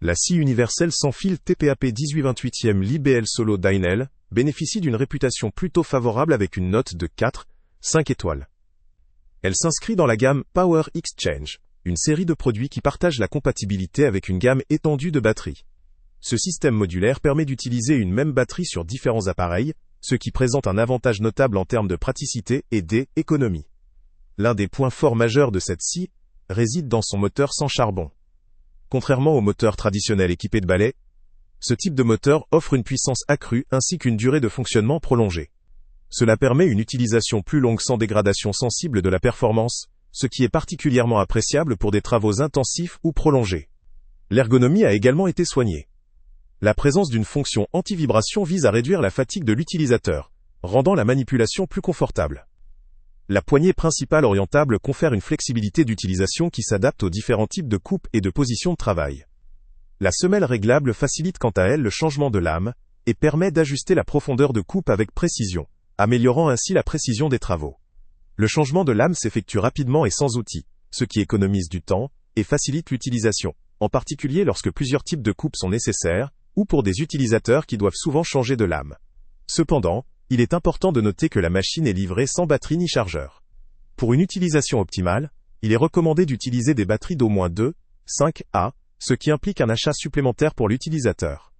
La scie universelle sans fil TPAP 1828e Li-BL Solo d'Einhell bénéficie d'une réputation plutôt favorable avec une note de 4,5 étoiles. Elle s'inscrit dans la gamme Power Exchange, une série de produits qui partagent la compatibilité avec une gamme étendue de batteries. Ce système modulaire permet d'utiliser une même batterie sur différents appareils, ce qui présente un avantage notable en termes de praticité et d'économie. L'un des points forts majeurs de cette scie réside dans son moteur sans charbon. Contrairement aux moteurs traditionnels équipés de balais, ce type de moteur offre une puissance accrue ainsi qu'une durée de fonctionnement prolongée. Cela permet une utilisation plus longue sans dégradation sensible de la performance, ce qui est particulièrement appréciable pour des travaux intensifs ou prolongés. L'ergonomie a également été soignée. La présence d'une fonction anti-vibration vise à réduire la fatigue de l'utilisateur, rendant la manipulation plus confortable. La poignée principale orientable confère une flexibilité d'utilisation qui s'adapte aux différents types de coupe et de position de travail. La semelle réglable facilite quant à elle le changement de lame et permet d'ajuster la profondeur de coupe avec précision, améliorant ainsi la précision des travaux. Le changement de lame s'effectue rapidement et sans outil, ce qui économise du temps et facilite l'utilisation, en particulier lorsque plusieurs types de coupes sont nécessaires ou pour des utilisateurs qui doivent souvent changer de lame. Cependant, il est important de noter que la machine est livrée sans batterie ni chargeur. Pour une utilisation optimale, il est recommandé d'utiliser des batteries d'au moins 2,5 A, ce qui implique un achat supplémentaire pour l'utilisateur.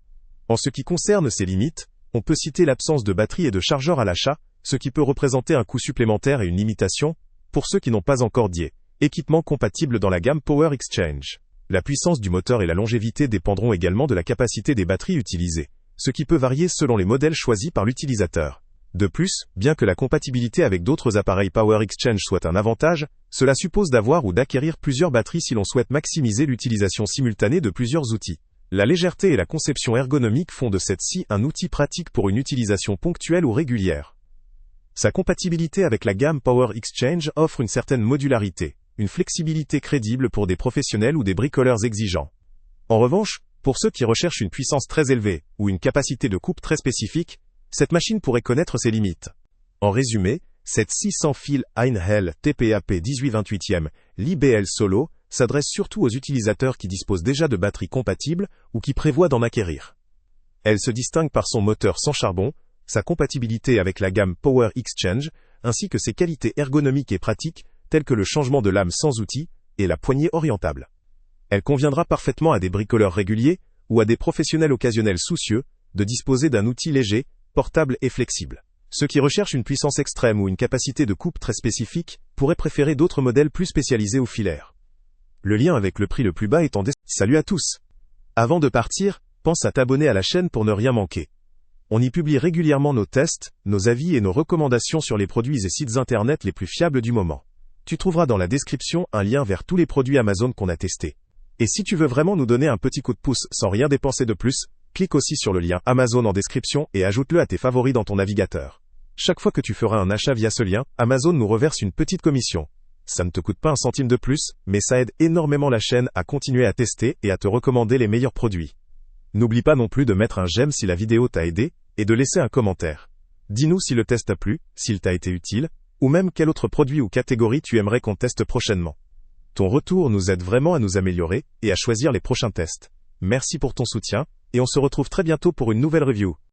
En ce qui concerne ces limites, on peut citer l'absence de batterie et de chargeur à l'achat, ce qui peut représenter un coût supplémentaire et une limitation, pour ceux qui n'ont pas encore d'équipement compatible dans la gamme Power Exchange. La puissance du moteur et la longévité dépendront également de la capacité des batteries utilisées, ce qui peut varier selon les modèles choisis par l'utilisateur. De plus, bien que la compatibilité avec d'autres appareils Power Exchange soit un avantage, cela suppose d'avoir ou d'acquérir plusieurs batteries si l'on souhaite maximiser l'utilisation simultanée de plusieurs outils. La légèreté et la conception ergonomique font de cette scie un outil pratique pour une utilisation ponctuelle ou régulière. Sa compatibilité avec la gamme Power Exchange offre une certaine modularité, une flexibilité crédible pour des professionnels ou des bricoleurs exigeants. En revanche, pour ceux qui recherchent une puissance très élevée ou une capacité de coupe très spécifique, cette machine pourrait connaître ses limites. En résumé, cette scie sans fil Einhell TPAP 1828e Li-BL Solo s'adresse surtout aux utilisateurs qui disposent déjà de batteries compatibles ou qui prévoient d'en acquérir. Elle se distingue par son moteur sans charbon, sa compatibilité avec la gamme Power Exchange, ainsi que ses qualités ergonomiques et pratiques, telles que le changement de lame sans outil et la poignée orientable. Elle conviendra parfaitement à des bricoleurs réguliers ou à des professionnels occasionnels soucieux de disposer d'un outil léger, portable et flexible. Ceux qui recherchent une puissance extrême ou une capacité de coupe très spécifique pourraient préférer d'autres modèles plus spécialisés ou filaires. Le lien avec le prix le plus bas est en description. Salut à tous! Avant de partir, pense à t'abonner à la chaîne pour ne rien manquer. On y publie régulièrement nos tests, nos avis et nos recommandations sur les produits et sites internet les plus fiables du moment. Tu trouveras dans la description un lien vers tous les produits Amazon qu'on a testés. Et si tu veux vraiment nous donner un petit coup de pouce sans rien dépenser de plus, clique aussi sur le lien Amazon en description et ajoute-le à tes favoris dans ton navigateur. Chaque fois que tu feras un achat via ce lien, Amazon nous reverse une petite commission. Ça ne te coûte pas un centime de plus, mais ça aide énormément la chaîne à continuer à tester et à te recommander les meilleurs produits. N'oublie pas non plus de mettre un j'aime si la vidéo t'a aidé, et de laisser un commentaire. Dis-nous si le test t'a plu, s'il t'a été utile, ou même quel autre produit ou catégorie tu aimerais qu'on teste prochainement. Ton retour nous aide vraiment à nous améliorer et à choisir les prochains tests. Merci pour ton soutien, et on se retrouve très bientôt pour une nouvelle review.